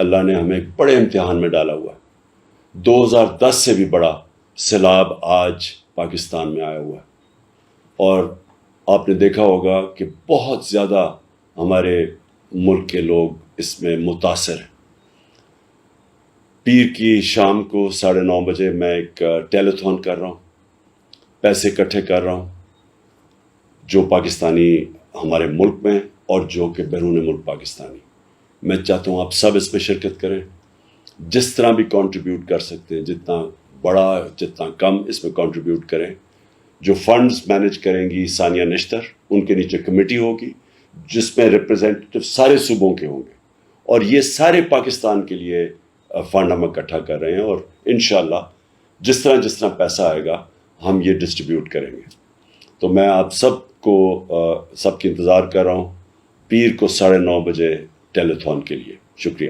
अल्लाह ने हमें एक बड़े इम्तिहान में डाला हुआ है। 2010 से भी बड़ा सैलाब आज पाकिस्तान में आया हुआ है और आपने देखा होगा कि बहुत ज़्यादा हमारे मुल्क के लोग इसमें मुतासर हैं। पीर की शाम को 9:30 बजे मैं एक टेलीथॉन कर रहा हूँ, पैसे इकट्ठे कर रहा हूँ, जो पाकिस्तानी हमारे मुल्क में और जो कि बैरून मुल्क पाकिस्तानी। मैं चाहता हूँ आप सब इसमें शिरकत करें, जिस तरह भी कंट्रीब्यूट कर सकते हैं, जितना बड़ा जितना कम इसमें कंट्रीब्यूट करें। जो फंड्स मैनेज करेंगी सानिया निश्तर, उनके नीचे कमेटी होगी जिसमें रिप्रेजेंटेटिव सारे सूबों के होंगे और ये सारे पाकिस्तान के लिए फंड हम इकट्ठा कर रहे हैं और इंशाल्लाह जिस तरह पैसा आएगा हम ये डिस्ट्रीब्यूट करेंगे। तो मैं आप सबको सबकी इंतज़ार कर रहा हूँ पीर को 9:30 बजे टेलीथॉन के लिए। शुक्रिया।